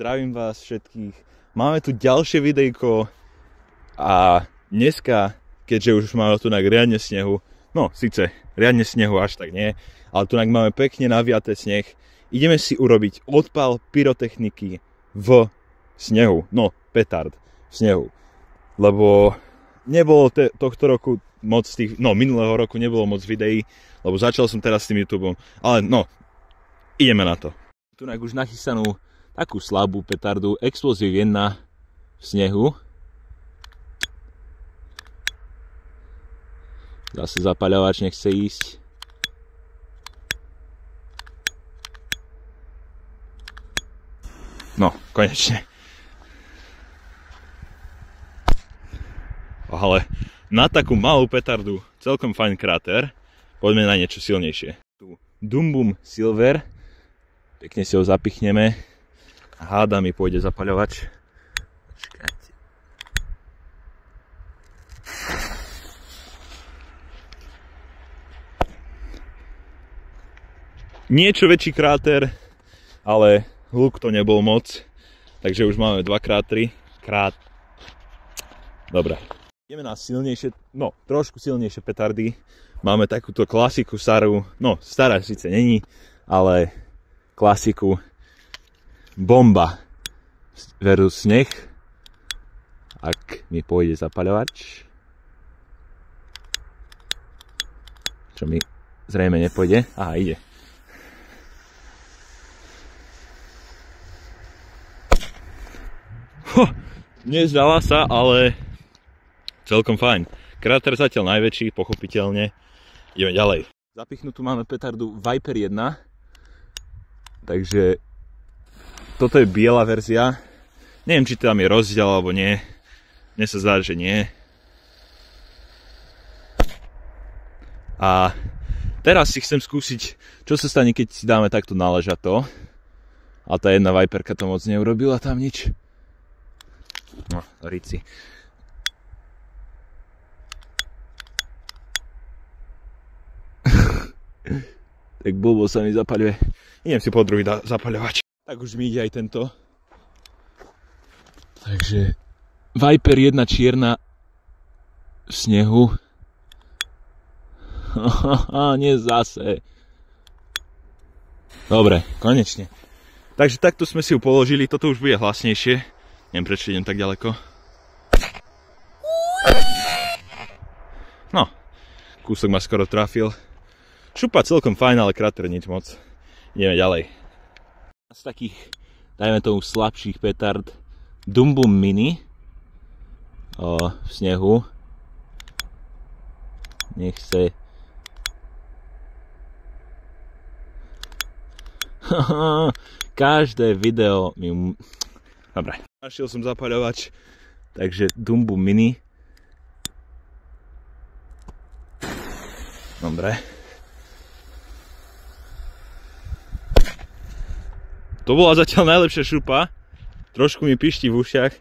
zdravím vás všetkých. Máme tu ďalšie videjko a dneska, keďže už máme tu riadne snehu, no síce riadne snehu až tak nie, ale tu máme pekne naviaté sneh, ideme si urobiť odpal pyrotechniky v snehu, no petard v snehu, lebo nebolo tohto roku moc tých, no minulého roku nebolo moc videí, lebo začal som teraz s tým YouTubeom, ale no, ideme na to. Tu už nachystanú takú slabú petardu, Explosive 1 v snehu. Zase zapaľovač nechce ísť. No, konečne. Ale na takú malú petardu celkom fajn kráter. Poďme na niečo silnejšie. Tu Dumbum Silver. Pekne si ho zapichneme. Háda mi pôjde zapaľovač. Počkajte. Niečo väčší kráter, ale hluk to nebol moc. Takže už máme 2 krátery. Dobre. Ideme na silnejšie, no trošku silnejšie petardy. Máme takúto klasiku starú, no stará síce není, ale klasiku bomba versus sneh. Ak mi pôjde zapaľovač. Čo mi zrejme nepôjde. Aha, ide. Nezdala sa, ale celkom fajn. Kráter zatiaľ najväčší, pochopiteľne. Ideme ďalej. Zapichnutú máme petardu Viper 1. Takže toto je biela verzia. Neviem, či tam je rozdiel alebo nie. Mne sa zdá, že nie. A teraz si chcem skúsiť, čo sa stane, keď si dáme takto náležato. A tá jedna Viperka to moc neurobila tam nič. No, rici. Tak blbo sa mi zapaľuje. Idem si po druhý zapaľovač. Tak už mi ide aj tento. Takže Viper 1 čierna v snehu. Nie zase. Dobre, konečne. Takže takto sme si ju položili. Toto už bude hlasnejšie. Neviem, prečo idem tak ďaleko. No, kúsok ma skoro trafil. Šupa celkom fajn, ale kráter nič moc. Ideme ďalej. Z takých, dajme tomu slabších petard, Dumbum Mini v snehu. Nechce. Každé video mi... Dobre. Našiel som zapaľovač, takže Dumbum Mini. Dobre. To bola zatiaľ najlepšia šupa, trošku mi pišti v ušiach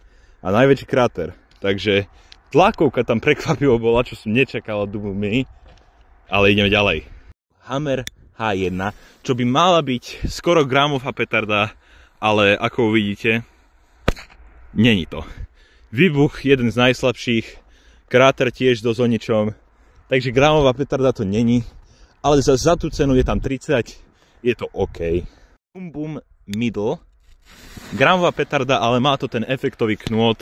a najväčší kráter. Takže tlakovka tam prekvapivo bola, čo som nečakal od Dumbum Mini, ale ideme ďalej. Hammer H1, čo by mala byť skoro gramová petarda, ale ako uvidíte, není to. Výbuch jeden z najslabších, kráter tiež dosť o ničom, takže gramová petarda to není, ale za tú cenu je tam 30, je to OK. Dumbum Middle, gramová petarda, ale má to ten efektový knôt,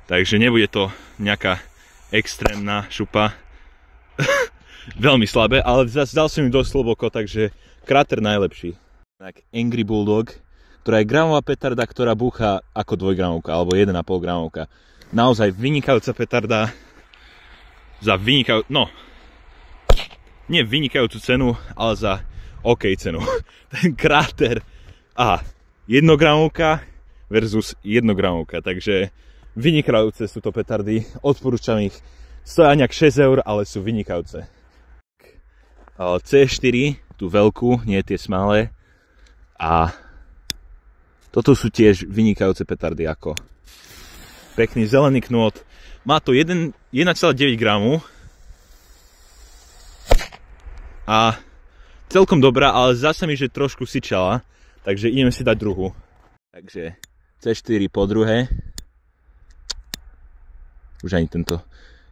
takže nebude to nejaká extrémna šupa. Veľmi slabé, ale dal som im dosť hlboko, takže kráter najlepší. Tak Angry Bulldog, ktorá je gramová petarda, ktorá búcha ako 2 gramovka, alebo 1,5 gramovka. Naozaj vynikajúca petarda za nie vynikajúcu cenu, ale za OK cenu. Ten kráter, 1 gramovka versus 1 gramovka, takže vynikajúce sú to petardy, odporúčam ich. Stoja nejak 6 eur, ale sú vynikajúce. C4, tú veľkú, nie tie smalé. A toto sú tiež vynikajúce petardy ako. Pekný zelený knôt. Má to 1,9 gramu. A celkom dobrá, ale zase mi, že trošku syčala. Takže ideme si dať druhú. Takže C4 po druhé. Už ani tento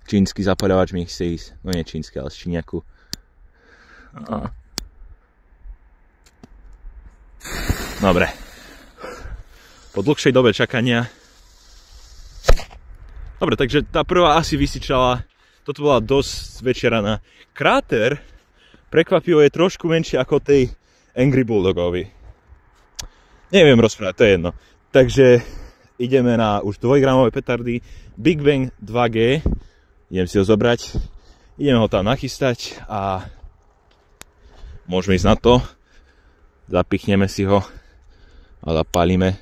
čínsky zapaľovač mi chce ísť. No nie čínsky, ale z Číňaku. Dobre. Po dlhšej dobe čakania. Dobre, takže tá prvá asi vysičala. Toto bola dosť väčšia rana. Kráter prekvapivo je trošku menší ako tej Angry Bulldogovi. Neviem rozprávať, to je jedno. Takže ideme na už 2-gramové petardy Big Bang 2G. Idem si ho zobrať. Ideme ho tam nachystať a môžeme ísť na to. Zapichneme si ho a zapálime.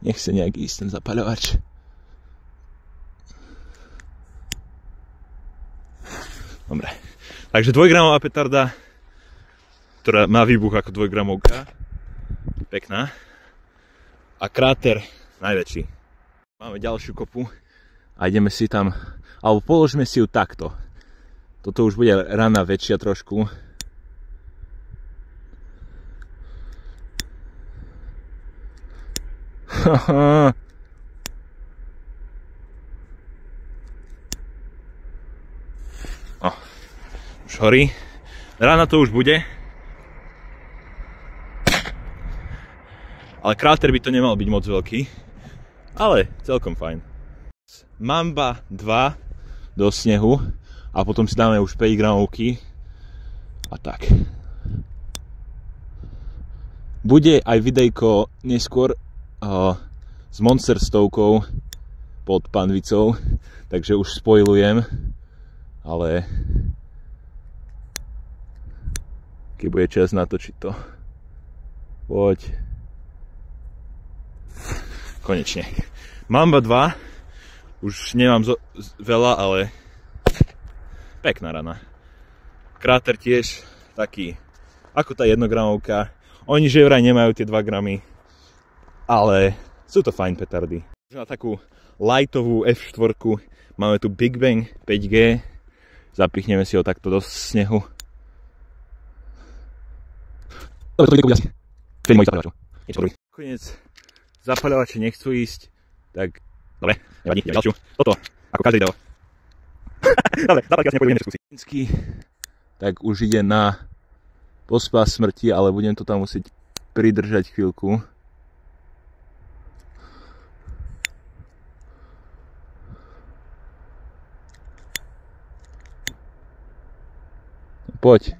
Nechce nejak ísť ten zapaľovač. Dobre. Takže 2-gramová petarda, ktorá má výbuch ako 2-gramovka. Pekná. A kráter najväčší. Máme ďalšiu kopu a ideme si tam, alebo položíme si ju takto. Toto už bude rana väčšia trošku. Už horí. Rána to už bude. Ale kráter by to nemal byť moc veľký. Ale celkom fajn. Mamba 2 do snehu. A potom si dáme už 5 gramovky. A tak. Bude aj videjko neskôr s Monster stovkou pod Panvicou. Takže už spoilujem. Ale keď bude čas natočiť to. Poď. Konečne. Mamba 2. Už nemám veľa, ale pekná rana. Kráter tiež taký ako tá 1-gramovka. Oni že vraj nemajú tie 2 gramy, ale sú to fajn petardy. Na takú lightovú F4 máme tu Big Bang 5G. Zapichneme si ho takto do snehu. Koniec. Zapaľovače nechcú ísť, tak dobre, nevadí, ideme ďalšiu. Toto, ako každé video. Dobre, zapaľovače asi nepôjdem skúsiť. Tak už ide na pospas smrti, ale budem to tam musieť pridržať chvíľku. Poď.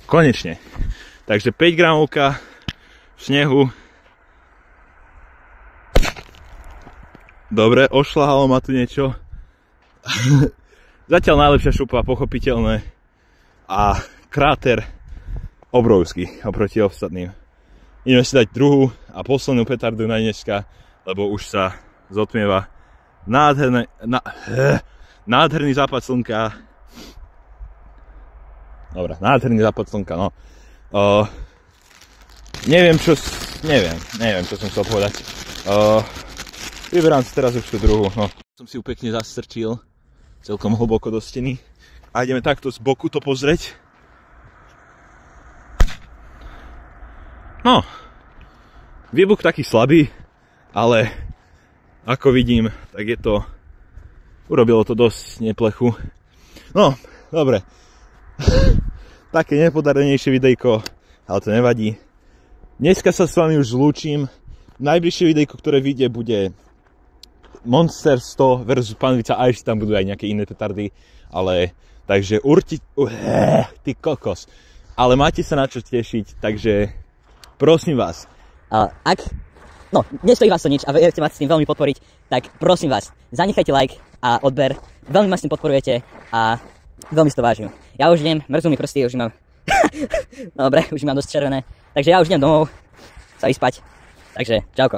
Konečne. Takže 5 gramovka v snehu. Dobre, ošľahalo ma tu niečo. Zatiaľ najlepšia šupa, pochopiteľné. A kráter obrovský oproti ostatným. Ideme si dať druhú a poslednú petardu na dneska, lebo už sa zotmieva nádherný západ slnka. Dobre, nádherný západ slnka, no. Neviem, čo som chcel povedať. Vyberám si teraz už tú druhú, no. Som si ju pekne zastrčil, celkom hlboko do steny. A ideme takto z boku to pozrieť. No, výbuch taký slabý, ale ako vidím, tak je to, urobilo to dosť neplechu. No, dobre. Také nepodarenejšie videjko, ale to nevadí. Dneska sa s vami už zlúčim. Najbližšie videjko, ktoré vyjde, bude Monster 100 versus Panvica, a ešte tam budú aj nejaké iné petardy, ale takže určite, ty kokos. Ale máte sa na čo tešiť, takže prosím vás. No, nestojí vás to nič a viete ma s tým veľmi podporiť, tak prosím vás, zanechajte like a odber, veľmi ma s tým podporujete a veľmi si to vážim. Ja už idem, mrzú mi prsty, už mám, dobre, už mám dosť červené, takže ja už idem domov sa vyspať, takže čauko.